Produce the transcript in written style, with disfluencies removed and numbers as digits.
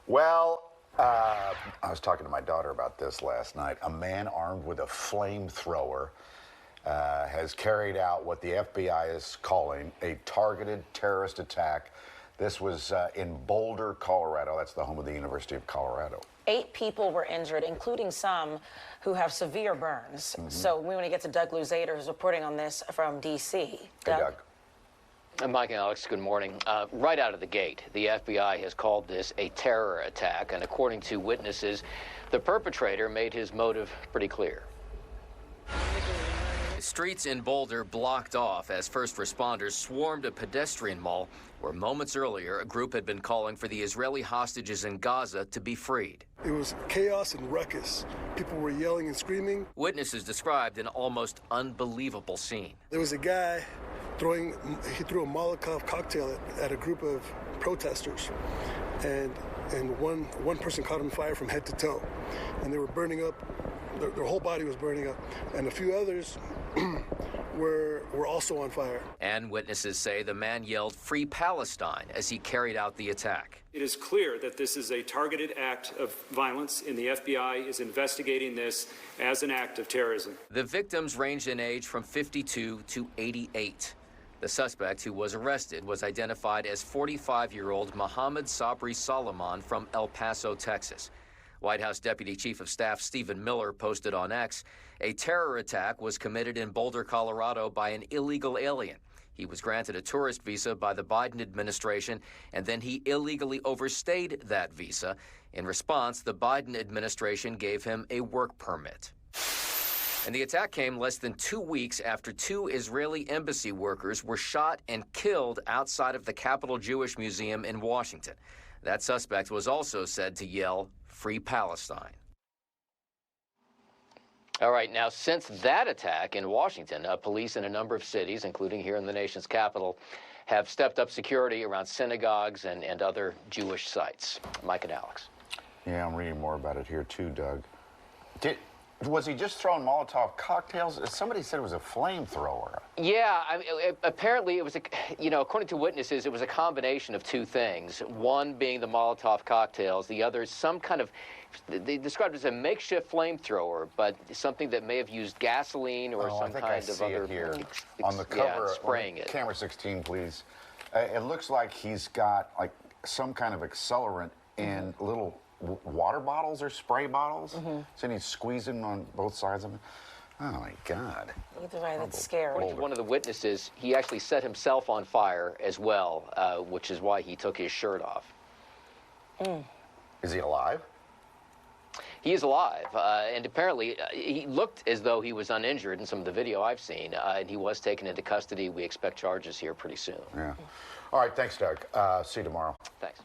Well, I was talking to my daughter about this last night. A man armed with a flamethrower has carried out what the FBI is calling a targeted terrorist attack. This was in Boulder, Colorado. That's the home of the University of Colorado. 8 people were injured, including some who have severe burns. So we want to get to Doug Luzader, who's reporting on this from D.C. Hey, Doug. Mike and Alex, good morning. Right out of the gate, the FBI has called this a terror attack, and according to witnesses, the perpetrator made his motive pretty clear. Streets in Boulder blocked off as first responders swarmed a pedestrian mall where moments earlier a group had been calling for the Israeli hostages in Gaza to be freed. It was chaos and ruckus. People were yelling and screaming. Witnesses described an almost unbelievable scene. There was a guy threw a Molotov cocktail at a group of protesters, and one person caught on fire from head to toe, and they were burning up. Their whole body was burning up, and a few others were also on fire. And witnesses say the man yelled "Free Palestine" as he carried out the attack. It is clear that this is a targeted act of violence, and the FBI is investigating this as an act of terrorism. The victims ranged in age from 52 to 88. The suspect who was arrested was identified as 45-year-old Mohamed Sabry Soliman from El Paso, Texas. White House Deputy Chief of Staff Stephen Miller posted on X, a terror attack was committed in Boulder, Colorado by an illegal alien. He was granted a tourist visa by the Biden administration, and then he illegally overstayed that visa. In response, the Biden administration gave him a work permit. And the attack came less than 2 weeks after 2 Israeli embassy workers were shot and killed outside of the Capitol Jewish Museum in Washington. That suspect was also said to yell, "Free Palestine." All right, now since that attack in Washington, police in a number of cities, including here in the nation's capital, have stepped up security around synagogues and other Jewish sites. Mike and Alex. Yeah, I'm reading more about it here too, Doug. Was he just throwing Molotov cocktails? Somebody said it was a flamethrower. Yeah, apparently it was, according to witnesses, it was a combination of 2 things. One being the Molotov cocktails, the other some kind of, they described it as a makeshift flamethrower, but something that may have used gasoline or some kind of other. Here on the cover, spraying it. Camera 16, please. It looks like he's got like some kind of accelerant in little water bottles or spray bottles. So he's squeezing on both sides of it. Oh my God. Either way, that's scary. According to one of the witnesses, he actually set himself on fire as well, which is why he took his shirt off. Is he alive? He is alive, and apparently he looked as though he was uninjured in some of the video I've seen, and he was taken into custody. We expect charges here pretty soon. Yeah. All right, thanks, Doug. See you tomorrow. Thanks.